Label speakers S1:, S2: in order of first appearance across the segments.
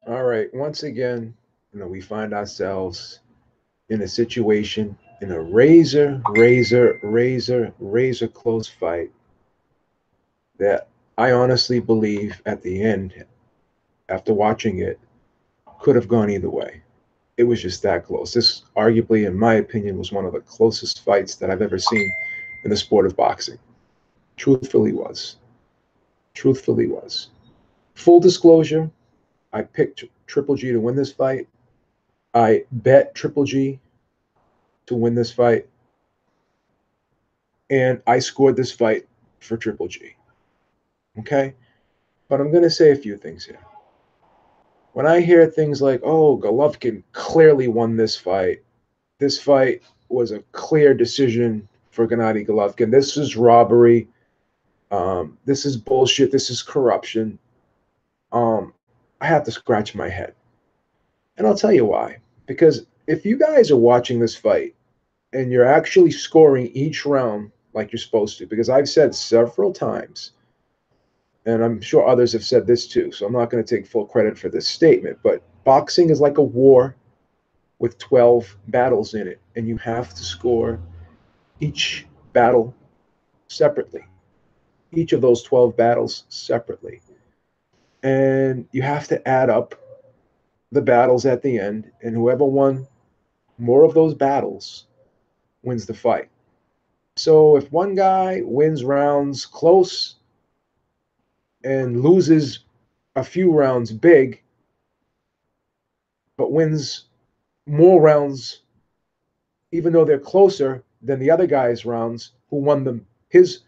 S1: All right. Once again, we find ourselves in a situation in a razor close fight that I honestly believe at the end, after watching it, could have gone either way. It was just that close. This, arguably, in my opinion, was one of the closest fights that I've ever seen in the sport of boxing. Truthfully was. Truthfully was. Full disclosure, I picked Triple G to win this fight. I bet Triple G to win this fight, and I scored this fight for Triple G. Okay? But I'm going to say a few things here. When I hear things like, oh, Golovkin clearly won this fight was a clear decision for Gennady Golovkin. This is robbery. This is bullshit. This is corruption. I have to scratch my head. And I'll tell you why. Because if you guys are watching this fight and you're actually scoring each round like you're supposed to, because I've said several times, and I'm sure others have said this too, so I'm not going to take full credit for this statement, but boxing is like a war with 12 battles in it, and you have to score each battle separately, each of those 12 battles separately. And you have to add up the battles at the end, and whoever won more of those battles wins the fight. So if one guy wins rounds close and loses a few rounds big, but wins more rounds, even though they're closer than the other guy's rounds who won them his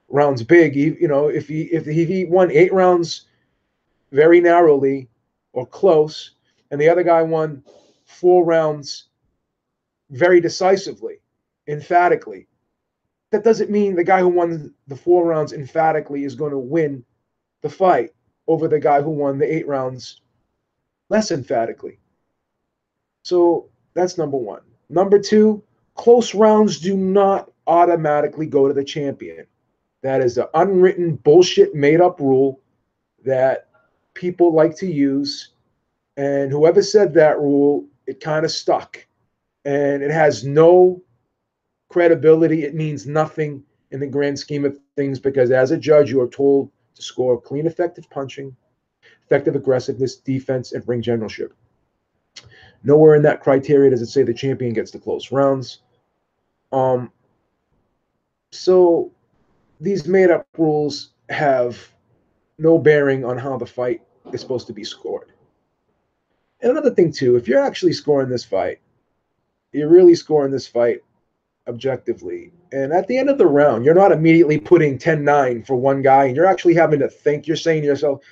S1: rounds big. If he won 8 rounds very narrowly or close, and the other guy won 4 rounds very decisively, emphatically, that doesn't mean the guy who won the 4 rounds emphatically is going to win the fight over the guy who won the 8 rounds less emphatically. So that's number one. Number two, close rounds do not automatically go to the champion. That is the unwritten bullshit made up rule that people like to use. And whoever said that rule, it kind of stuck. And it has no credibility. It means nothing in the grand scheme of things because as a judge, you are told to score clean, effective punching, effective aggressiveness, defense, and ring generalship. Nowhere in that criteria does it say the champion gets the close rounds. Um, so these made up rules have no bearing on how the fight is supposed to be scored. And another thing, too, if you're actually scoring this fight, you're really scoring this fight objectively. And at the end of the round, you're not immediately putting 10-9 for one guy, and you're actually having to think. You're saying to yourself,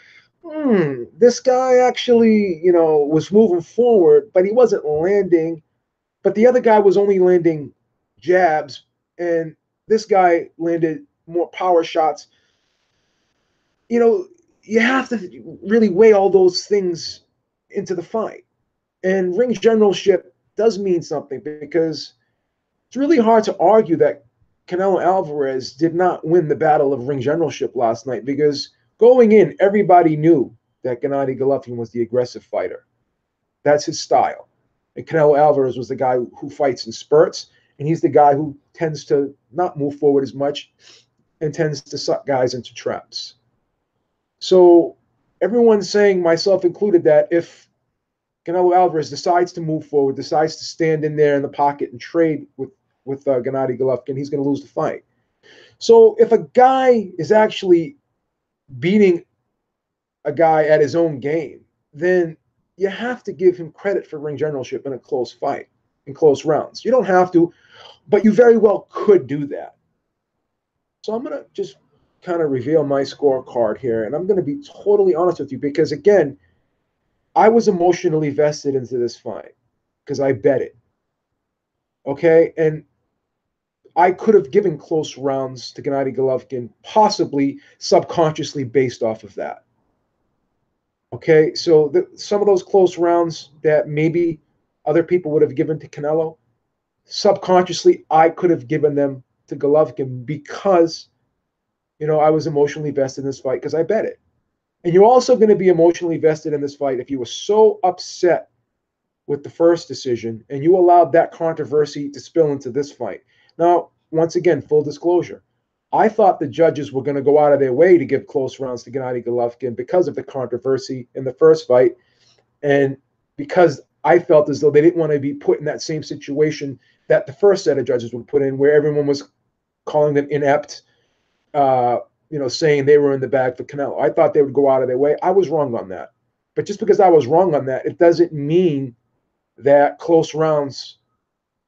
S1: this guy actually, was moving forward, but he wasn't landing. But the other guy was only landing jabs, and this guy landed more power shots. You have to really weigh all those things into the fight. And ring generalship does mean something because it's really hard to argue that Canelo Alvarez did not win the battle of ring generalship last night because going in, everybody knew that Gennady Golovkin was the aggressive fighter. That's his style. And Canelo Alvarez was the guy who fights in spurts, and he's the guy who tends to not move forward as much and tends to suck guys into traps. So everyone's saying, myself included, that if Canelo Alvarez decides to move forward, decides to stand in there in the pocket and trade with Gennady Golovkin, he's going to lose the fight. So if a guy is actually beating a guy at his own game, then you have to give him credit for ring generalship in a close fight, in close rounds. You don't have to, but you very well could do that. So I'm going to just kind of reveal my scorecard here, and I'm going to be totally honest with you because, again, I was emotionally vested into this fight because I bet it. Okay, and I could have given close rounds to Gennady Golovkin, possibly subconsciously based off of that. Okay, so some of those close rounds that maybe other people would have given to Canelo, subconsciously I could have given them to Golovkin because I was emotionally vested in this fight because I bet it. And you're also going to be emotionally vested in this fight if you were so upset with the first decision and you allowed that controversy to spill into this fight. Now, once again, full disclosure, I thought the judges were going to go out of their way to give close rounds to Gennady Golovkin because of the controversy in the first fight, and because I felt as though they didn't want to be put in that same situation that the first set of judges were put in, where everyone was calling them inept, saying they were in the bag for Canelo. I thought they would go out of their way. I was wrong on that. But just because I was wrong on that, it doesn't mean that close rounds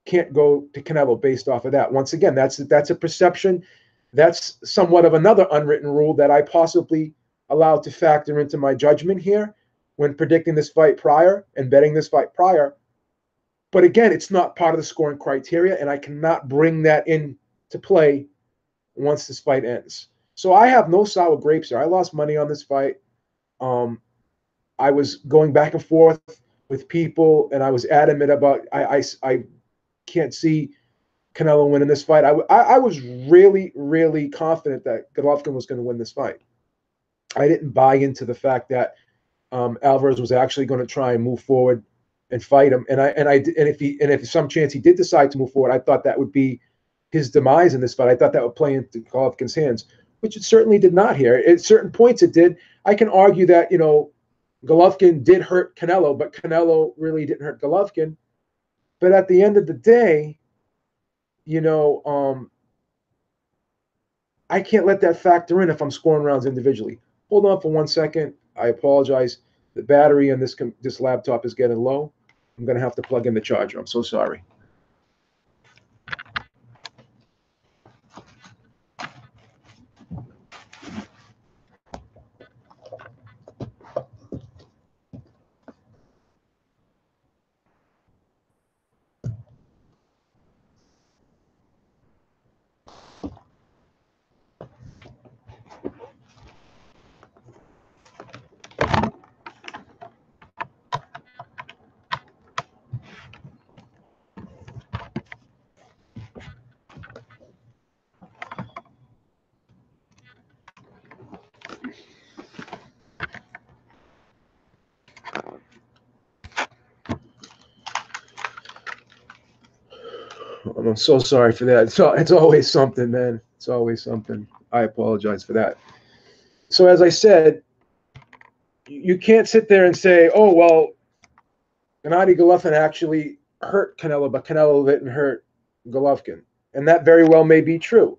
S1: can't go to Canelo based off of that. Once again, that's a perception. That's somewhat of another unwritten rule that I possibly allowed to factor into my judgment here when predicting this fight prior and betting this fight prior. But again, it's not part of the scoring criteria, and I cannot bring that into play once this fight ends. So I have no sour grapes here. I lost money on this fight. I was going back and forth with people, and I was adamant about I can't see Canelo winning this fight. I was really, really confident that Golovkin was going to win this fight. I didn't buy into the fact that Alvarez was actually going to try and move forward and fight him. And if some chance he did decide to move forward, I thought that would be his demise in this fight. I thought that would play into Golovkin's hands, which it certainly did not here. At certain points it did. I can argue that, Golovkin did hurt Canelo, but Canelo really didn't hurt Golovkin. But at the end of the day, I can't let that factor in if I'm scoring rounds individually. Hold on for 1 second. I apologize. The battery on this laptop is getting low. I'm going to have to plug in the charger. I'm so sorry. I'm so sorry for that. It's always something, man. It's always something. I apologize for that. So as I said, you can't sit there and say, oh, well, Gennady Golovkin actually hurt Canelo, but Canelo didn't hurt Golovkin. And that very well may be true.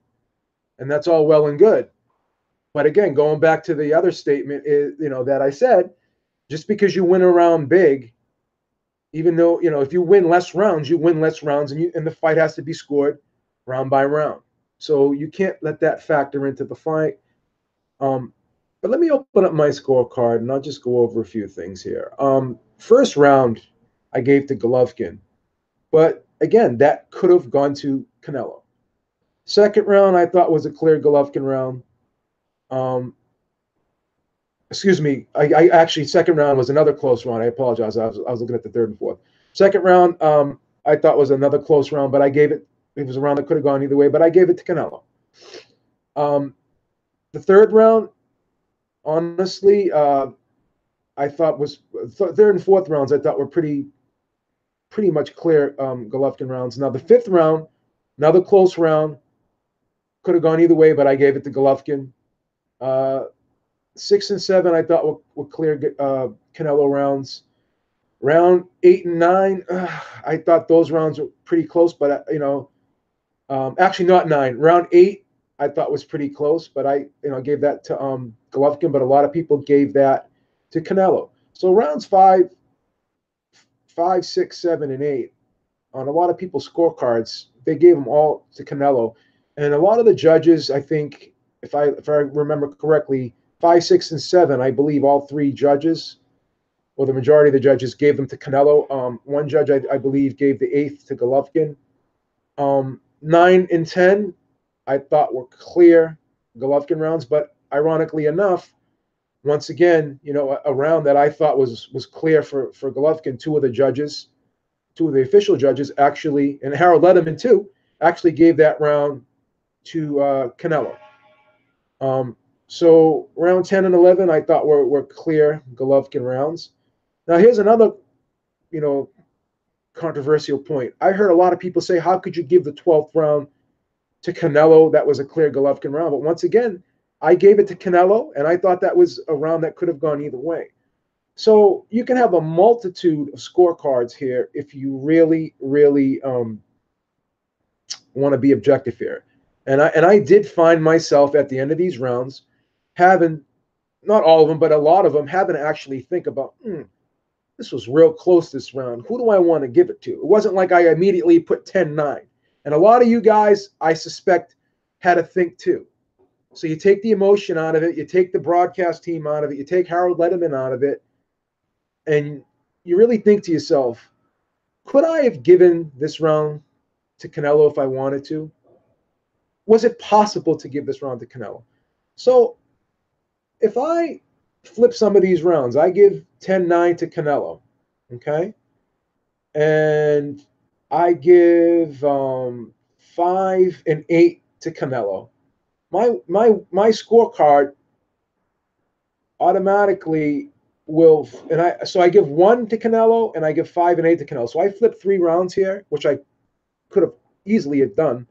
S1: And that's all well and good. But again, going back to the other statement is, that I said, just because you win a round big, even though, if you win less rounds, you win less rounds, and the fight has to be scored round by round. So you can't let that factor into the fight. But let me open up my scorecard, and I'll just go over a few things here. First round, I gave to Golovkin. But again, that could have gone to Canelo. Second round, I thought was a clear Golovkin round. Excuse me. I actually, second round was another close round. I apologize. I was looking at the third and fourth. Second round, I thought was another close round, but I gave it. It was a round that could have gone either way, but I gave it to Canelo. The third round, honestly, I thought was third and fourth rounds. I thought were pretty much clear Golovkin rounds. Now the fifth round, another close round, could have gone either way, but I gave it to Golovkin. 6 and 7, I thought were clear Canelo rounds. Round 8 and 9, I thought those rounds were pretty close, but actually not 9. Round 8, I thought was pretty close, but I gave that to Golovkin, but a lot of people gave that to Canelo. So rounds 5, 6, 7, and 8 on a lot of people's scorecards, they gave them all to Canelo, and a lot of the judges, I think, if I remember correctly, 5, 6, and 7, I believe all three judges, or the majority of the judges, gave them to Canelo. One judge, I believe, gave the 8th to Golovkin. 9 and 10, I thought were clear Golovkin rounds, but ironically enough, once again, a round that I thought was clear for Golovkin, two of the official judges actually, and Harold Letterman too, actually gave that round to Canelo. So round 10 and 11, I thought were clear Golovkin rounds. Now here's another, you know, controversial point. I heard a lot of people say, how could you give the 12th round to Canelo? That was a clear Golovkin round. But once again, I gave it to Canelo, and I thought that was a round that could have gone either way. So you can have a multitude of scorecards here if you really, really want to be objective here. And I did find myself at the end of these rounds having, not all of them, but a lot of them, having to actually think about, this was real close this round. Who do I want to give it to? It wasn't like I immediately put 10-9. And a lot of you guys, I suspect, had to think too. So you take the emotion out of it, you take the broadcast team out of it, you take Harold Letterman out of it, and you really think to yourself, could I have given this round to Canelo if I wanted to? Was it possible to give this round to Canelo? So if I flip some of these rounds, I give 10-9 to Canelo, okay? And I give 5 and 8 to Canelo. My scorecard automatically will, and I give 1 to Canelo and I give 5 and 8 to Canelo. So I flip 3 rounds here, which I could have easily have done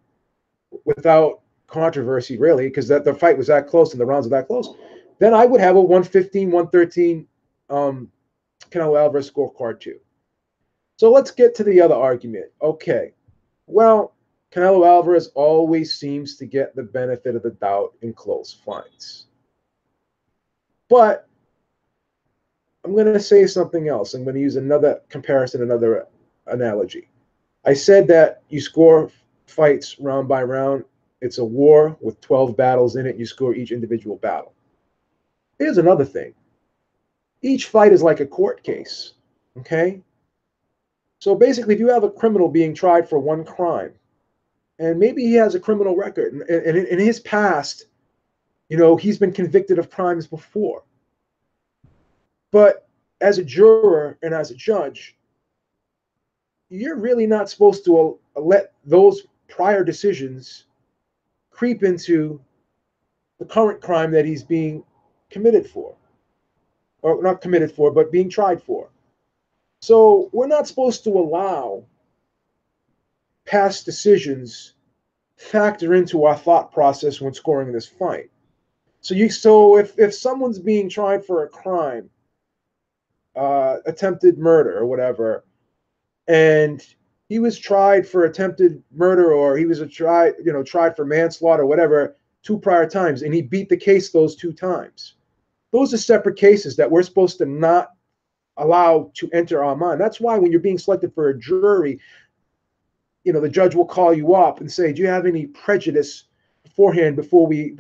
S1: without controversy, really, because that the fight was that close and the rounds are that close. Then I would have a 115, 113 Canelo Alvarez scorecard too. So let's get to the other argument. Okay, well, Canelo Alvarez always seems to get the benefit of the doubt in close fights. But I'm going to say something else. I'm going to use another comparison, another analogy. I said that you score fights round by round. It's a war with 12 battles in it. You score each individual battle. Here's another thing. Each fight is like a court case, okay? So basically, if you have a criminal being tried for one crime, and maybe he has a criminal record, and in his past, he's been convicted of crimes before. But as a juror and as a judge, you're really not supposed to let those prior decisions creep into the current crime that he's being committed for. Or not committed for, but being tried for. So we're not supposed to allow past decisions factor into our thought process when scoring this fight. So if someone's being tried for a crime, attempted murder or whatever, and he was tried for attempted murder, or he was tried for manslaughter or whatever 2 prior times, and he beat the case those 2 times. Those are separate cases that we're supposed to not allow to enter our mind. That's why when you're being selected for a jury, the judge will call you up and say, do you have any prejudice beforehand before we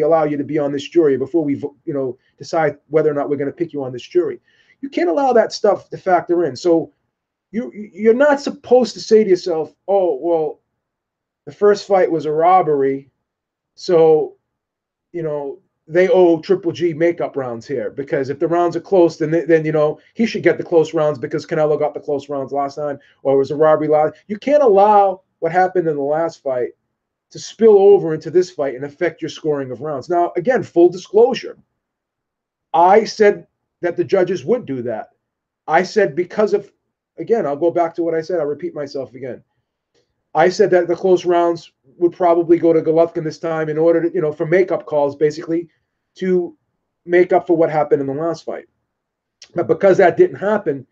S1: allow you to be on this jury, before we decide whether or not we're going to pick you on this jury? You can't allow that stuff to factor in. So you're not supposed to say to yourself, oh, well, the first fight was a robbery, so they owe Triple G makeup rounds here, because if the rounds are close, then he should get the close rounds because Canelo got the close rounds last time, or it was a robbery last. You can't allow what happened in the last fight to spill over into this fight and affect your scoring of rounds. Now, again, full disclosure, I said that the judges would do that. I said again, I'll go back to what I said. I'll repeat myself again. I said that the close rounds would probably go to Golovkin this time in order to, for makeup calls, basically, to make up for what happened in the last fight. But because that didn't happen,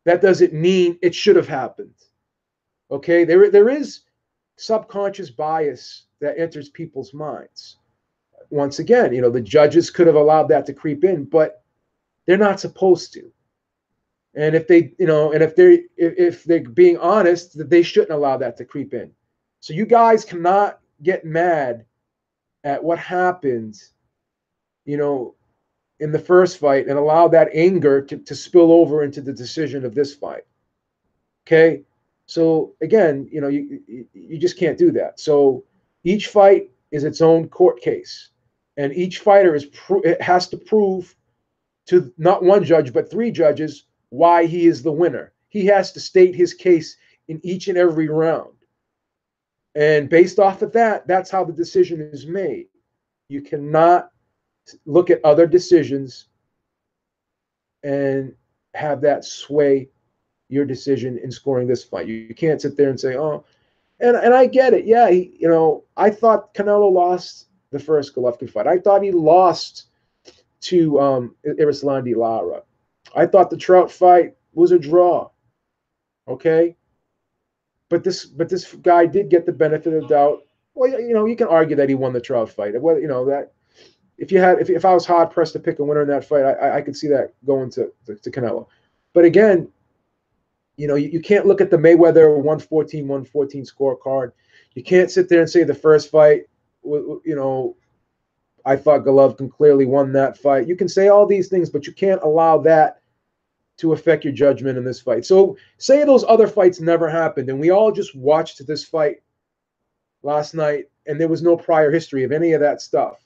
S1: that doesn't mean it should have happened. Okay? There is subconscious bias that enters people's minds. Once again, the judges could have allowed that to creep in, but they're not supposed to. And if they're being honest, that they shouldn't allow that to creep in. So you guys cannot get mad at what happened, in the first fight and allow that anger to spill over into the decision of this fight. Okay? So again, you just can't do that. So each fight is its own court case, and each fighter has to prove to not one judge but 3 judges why he is the winner. He has to state his case in each and every round. And based off of that, that's how the decision is made. You cannot look at other decisions and have that sway your decision in scoring this fight. You can't sit there and say, "Oh," and I get it. Yeah, I thought Canelo lost the first Golovkin fight. I thought he lost to Arislandi Lara. I thought the Trout fight was a draw. Okay, but this guy did get the benefit of the doubt. Well, you can argue that he won the Trout fight. Whether that if I was hard pressed to pick a winner in that fight, I could see that going to Canelo. But again, you can't look at the Mayweather 114 scorecard. You can't sit there and say the first fight, I thought Golovkin clearly won that fight. You can say all these things, but you can't allow that to affect your judgment in this fight. So say those other fights never happened, and we all just watched this fight last night, and there was no prior history of any of that stuff.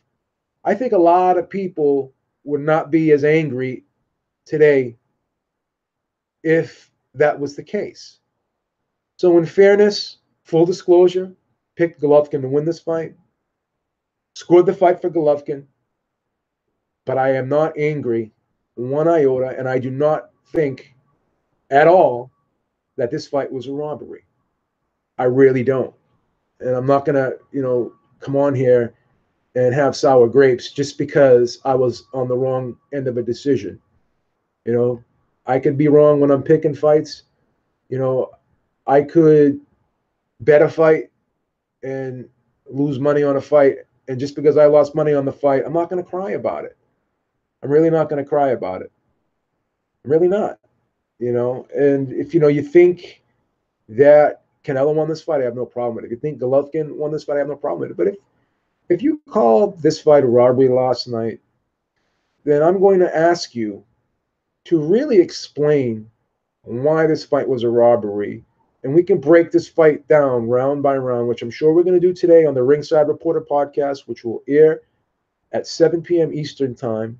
S1: I think a lot of people would not be as angry today if that was the case. So in fairness, full disclosure, picked Golovkin to win this fight, scored the fight for Golovkin, but I am not angry one iota, and I do not think at all that this fight was a robbery. I really don't. And I'm not going to, come on here and have sour grapes just because I was on the wrong end of a decision. I could be wrong when I'm picking fights. I could bet a fight and lose money on a fight. And just because I lost money on the fight, I'm not going to cry about it. I'm really not going to cry about it. I'm really not. And if, you think that Canelo won this fight, I have no problem with it. If you think Golovkin won this fight, I have no problem with it. But if you called this fight a robbery last night, then I'm going to ask you to really explain why this fight was a robbery. And we can break this fight down round by round, which I'm sure we're going to do today on the Ringside Reporter podcast, which will air at 7 p.m. Eastern time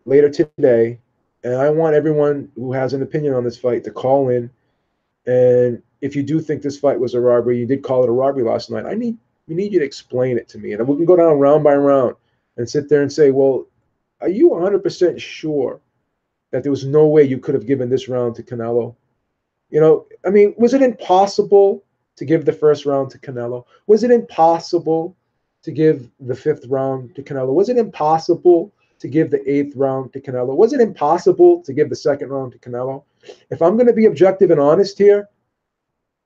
S1: later today. And I want everyone who has an opinion on this fight to call in. And if you do think this fight was a robbery, you did call it a robbery last night, we need you to explain it to me. And we can go down round by round and sit there and say, well, are you 100% sure that there was no way you could have given this round to Canelo? Was it impossible to give the first round to Canelo? Was it impossible to give the fifth round to Canelo? Was it impossible to give the eighth round to Canelo? Was it impossible to give the second round to Canelo? If I'm going to be objective and honest here,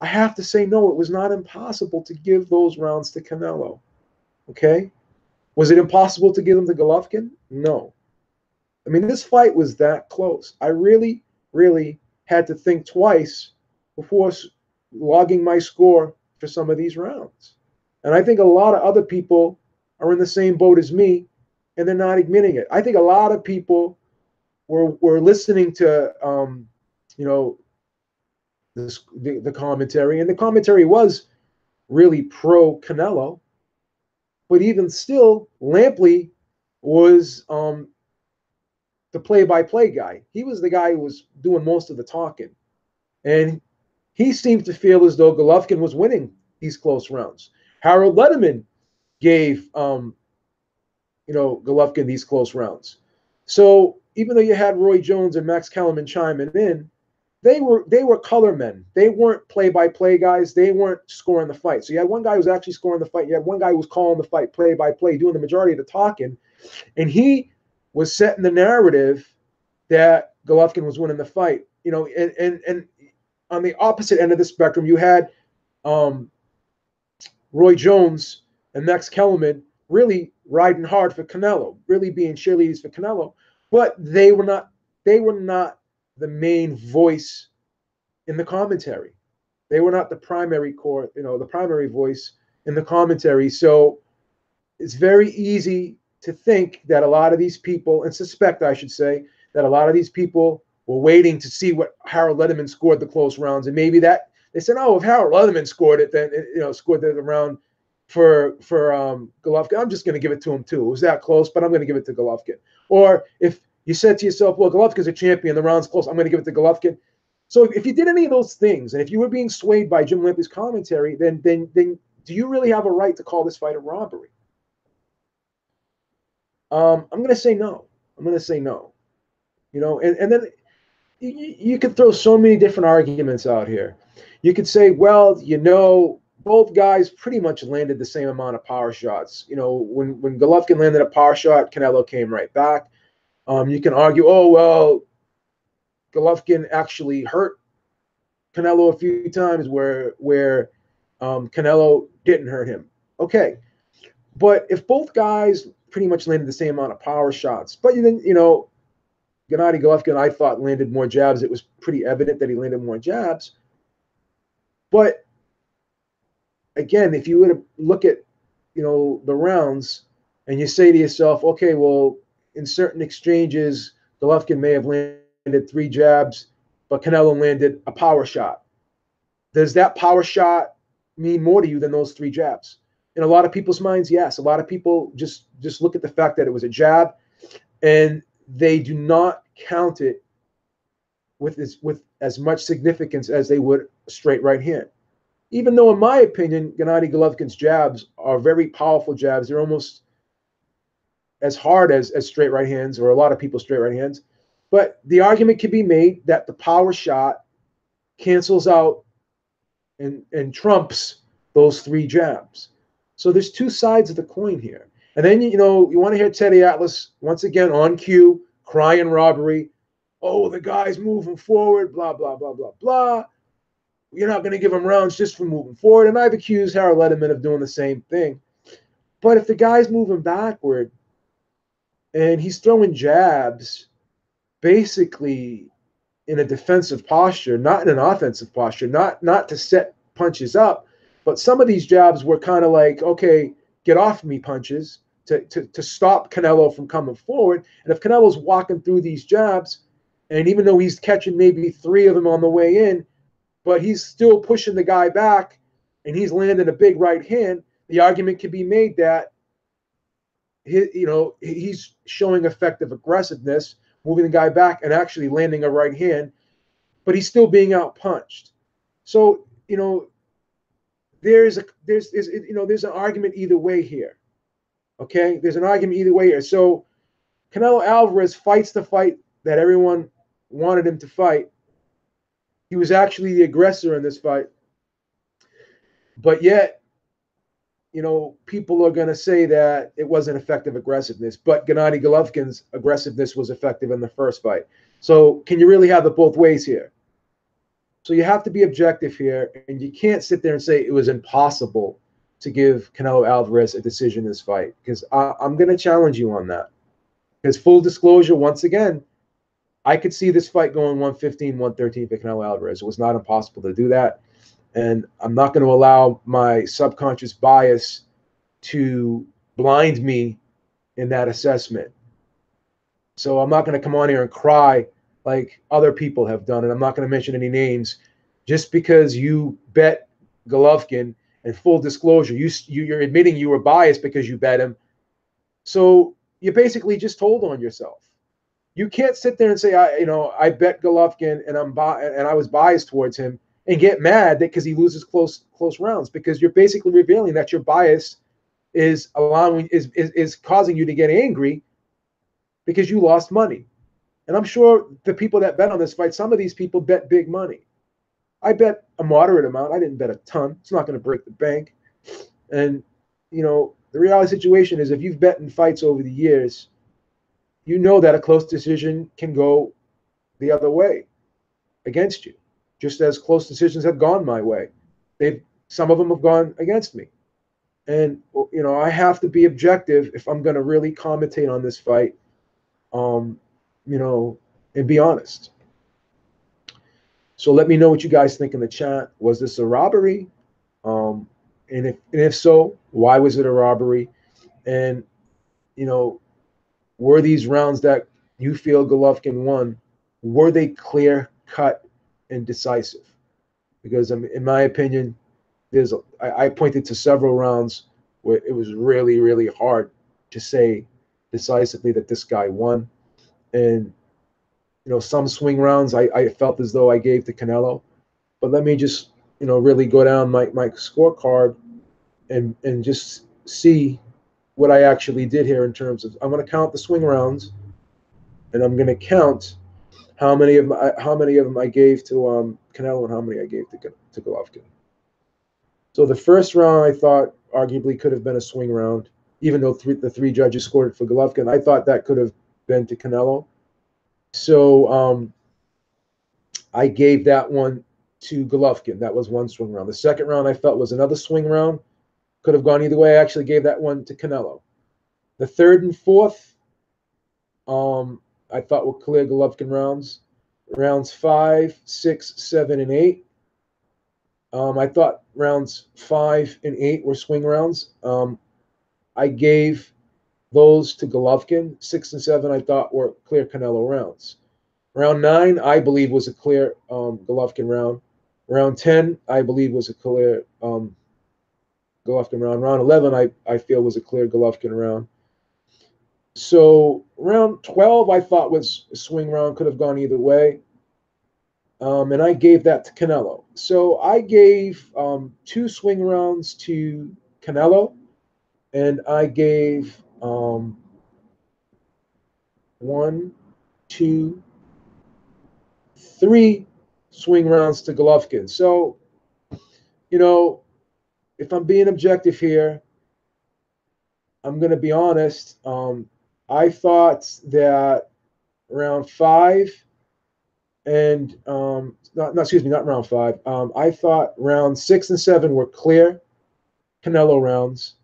S1: I have to say no, it was not impossible to give those rounds to Canelo. Okay? Was it impossible to give them to Golovkin? No. This fight was that close. I really, really had to think twice before logging my score for some of these rounds. And I think a lot of other people are in the same boat as me, and they're not admitting it. I think a lot of people were listening to, the commentary, and the commentary was really pro Canelo. But even still, Lampley was the play-by-play guy. He was the guy who was doing most of the talking. And he seemed to feel as though Golovkin was winning these close rounds. Harold Letterman gave Golovkin these close rounds. So even though you had Roy Jones and Max Kellerman chiming in, they were color men. They weren't play-by-play guys. They weren't scoring the fight. So you had one guy who was actually scoring the fight. You had one guy who was calling the fight play-by-play, doing the majority of the talking. And he was setting the narrative that Golovkin was winning the fight. And on the opposite end of the spectrum, you had Roy Jones and Max Kellerman really riding hard for Canelo, really being cheerleaders for Canelo. But they were not the main voice in the commentary. They were not the primary voice in the commentary. So it's very easy to think that a lot of these people, and suspect, I should say, that a lot of these people were waiting to see what Harold Letterman scored the close rounds. And maybe that they said, oh, if Harold Letterman scored it, then, scored the round for Golovkin, I'm just going to give it to him too. It was that close, but I'm going to give it to Golovkin. Or if you said to yourself, well, Golovkin's a champion, the round's close, I'm going to give it to Golovkin. So if you did any of those things, and if you were being swayed by Jim Lampley's commentary, then do you really have a right to call this fight a robbery? I'm going to say no. I'm going to say no. And then you could throw so many different arguments out here. You could say, well, both guys pretty much landed the same amount of power shots. When Golovkin landed a power shot, Canelo came right back. You can argue, oh, well, Golovkin actually hurt Canelo a few times where Canelo didn't hurt him. Okay. But if both guys pretty much landed the same amount of power shots, but then, Gennady Golovkin, I thought, landed more jabs. It was pretty evident that he landed more jabs. But again, if you were to look at, the rounds and you say to yourself, okay, well, in certain exchanges, Golovkin may have landed 3 jabs, but Canelo landed a power shot. Does that power shot mean more to you than those 3 jabs? In a lot of people's minds, yes. A lot of people just look at the fact that it was a jab, and they do not count it with as much significance as they would a straight right hand. Even though, in my opinion, Gennady Golovkin's jabs are very powerful jabs. They're almost as hard as straight right hands, or a lot of people's straight right hands. But the argument can be made that the power shot cancels out and trumps those 3 jabs. So there's 2 sides of the coin here. And then, you want to hear Teddy Atlas, once again, on cue, crying robbery. Oh, the guy's moving forward, blah, blah, blah, blah, blah. You're not going to give him rounds just for moving forward. And I've accused Harold Letterman of doing the same thing. But if the guy's moving backward and he's throwing jabs basically in a defensive posture, not in an offensive posture, not to set punches up, but some of these jabs were kind of like, okay, get off me punches to stop Canelo from coming forward. And if Canelo's walking through these jabs, and even though he's catching maybe 3 of them on the way in, but he's still pushing the guy back and he's landing a big right hand, the argument can be made that he's showing effective aggressiveness, moving the guy back and actually landing a right hand, but he's still being outpunched. So, there's an argument either way here. Okay, there's an argument either way here. So Canelo Alvarez fights the fight that everyone wanted him to fight. He was actually the aggressor in this fight, but yet, people are going to say that it wasn't effective aggressiveness. But Gennady Golovkin's aggressiveness was effective in the first fight. So can you really have it both ways here? So you have to be objective here, and you can't sit there and say it was impossible to give Canelo Alvarez a decision in this fight, because I'm going to challenge you on that. Because full disclosure, once again, I could see this fight going 115, 113 for Canelo Alvarez. It was not impossible to do that. And I'm not going to allow my subconscious bias to blind me in that assessment. So I'm not going to come on here and cry like other people have done, and I'm not going to mention any names. Just because you bet Golovkin, and full disclosure, you're admitting you were biased because you bet him. So you basically just told on yourself. You can't sit there and say, I bet Golovkin and I was biased towards him, and get mad because he loses close rounds, because you're basically revealing that your bias is causing you to get angry because you lost money. And I'm sure the people that bet on this fight, some of these people bet big money. I bet a moderate amount. I didn't bet a ton. It's not going to break the bank. And, the reality situation is, if you've bet in fights over the years, you know that a close decision can go the other way against you, just as close decisions have gone my way. Some of them have gone against me. And, I have to be objective if I'm going to really commentate on this fight, and be honest. So let me know what you guys think in the chat. Was this a robbery? And if so, why was it a robbery? And, were these rounds that you feel Golovkin won, were they clear cut and decisive? Because in my opinion, I pointed to several rounds where it was really, really hard to say decisively that this guy won. And, some swing rounds I felt as though I gave to Canelo. But let me just, really go down my scorecard. and just see what I actually did here in terms of I'm going to count the swing rounds, and I'm going to count how many of them I gave to Canelo and how many I gave to Golovkin. So the first round I thought arguably could have been a swing round, even though the three judges scored it for Golovkin. I thought that could have been to Canelo. So I gave that one to Golovkin. That was one swing round. The second round I felt was another swing round. Could have gone either way. I actually gave that one to Canelo. The third and fourth, I thought were clear Golovkin rounds. Rounds 5, 6, 7, and 8. I thought rounds 5 and 8 were swing rounds. I gave those to Golovkin. 6 and 7 I thought were clear Canelo rounds. Round 9 I believe was a clear Golovkin round. Round 10 I believe was a clear Golovkin round. Round 11 I feel was a clear Golovkin round. So round 12 I thought was a swing round, could have gone either way. And I gave that to Canelo. So I gave 2 swing rounds to Canelo, and I gave 1, 2, 3 swing rounds to Golovkin. So, if I'm being objective here, I'm going to be honest. I thought that round 5 and not round 5. I thought round 6 and 7 were clear Canelo rounds,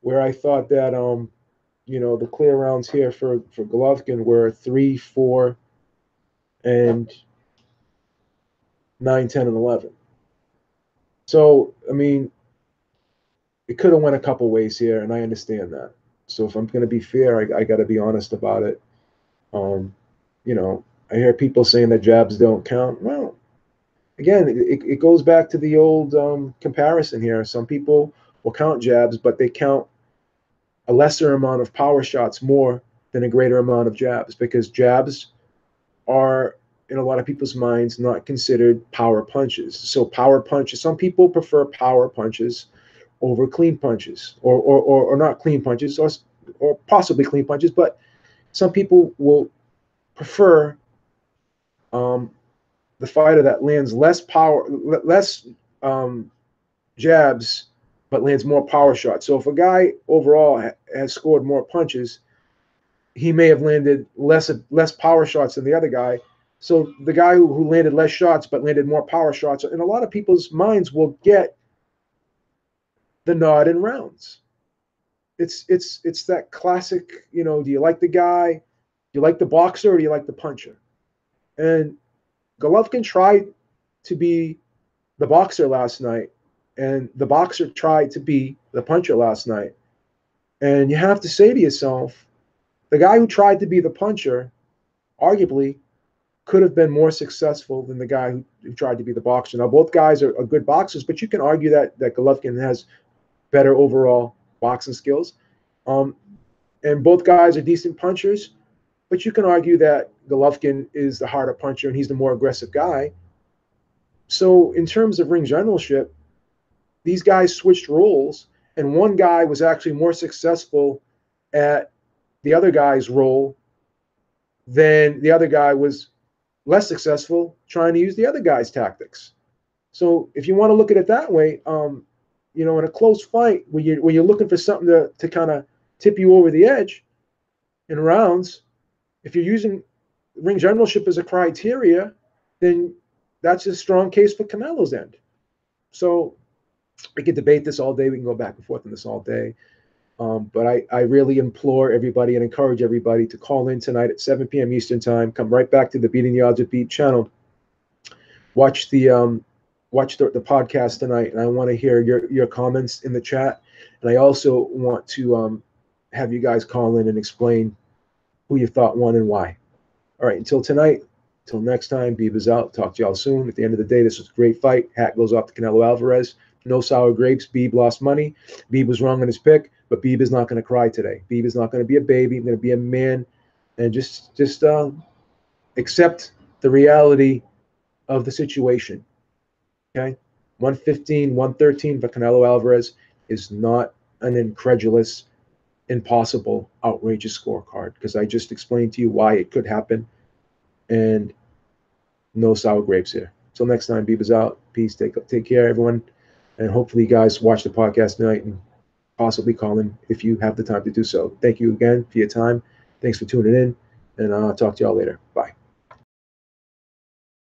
S1: where I thought that the clear rounds here for Golovkin were 3, 4, and 9, 10, and 11. So I mean, it could have went a couple ways here, and I understand that. So if I'm going to be fair, I got to be honest about it. I hear people saying that jabs don't count. Well, again, it goes back to the old comparison here. Some people will count jabs, but they count a lesser amount of power shots more than a greater amount of jabs, because jabs are, in a lot of people's minds, not considered power punches. So power punches, some people prefer power punches over clean punches, or not clean punches, or possibly clean punches, but some people will prefer the fighter that lands less jabs, but lands more power shots. So if a guy overall has scored more punches, he may have landed less power shots than the other guy. So the guy who landed less shots but landed more power shots, in a lot of people's minds, will get the nod in rounds. It's that classic, do you like the guy? Do you like the boxer, or do you like the puncher? And Golovkin tried to be the boxer last night, and the boxer tried to be the puncher last night. And you have to say to yourself, the guy who tried to be the puncher arguably could have been more successful than the guy who tried to be the boxer. Now, both guys are good boxers, but you can argue that Golovkin has better overall boxing skills. And both guys are decent punchers, but you can argue that Golovkin is the harder puncher and he's the more aggressive guy. So in terms of ring generalship, these guys switched roles, and one guy was actually more successful at the other guy's role than the other guy was less successful trying to use the other guy's tactics. So if you want to look at it that way, in a close fight where you're looking for something to kind of tip you over the edge in rounds, if you're using ring generalship as a criteria, then that's a strong case for Canelo's end. So we could debate this all day. We can go back and forth on this all day. But I really implore everybody and encourage everybody to call in tonight at 7 p.m. Eastern Time. Come right back to the Beating the Odds with Beat channel. Watch the podcast tonight, and I want to hear your comments in the chat. And I also want to have you guys call in and explain who you thought won and why. All right, until tonight, until next time, Beeb is out. Talk to y'all soon. At the end of the day, this was a great fight. Hat goes off to Canelo Alvarez. No sour grapes. Beeb lost money. Beeb was wrong on his pick, but Beeb is not going to cry today. Beeb is not going to be a baby. He's going to be a man, and just accept the reality of the situation. Okay, 115, 113 for Canelo Alvarez. is not an incredulous, impossible, outrageous scorecard, because I just explained to you why it could happen, and no sour grapes here. Till next time, Beaver's out. Peace. Take care, everyone, and hopefully you guys watch the podcast tonight and possibly call in if you have the time to do so. Thank you again for your time. Thanks for tuning in, and I'll talk to y'all later. Bye.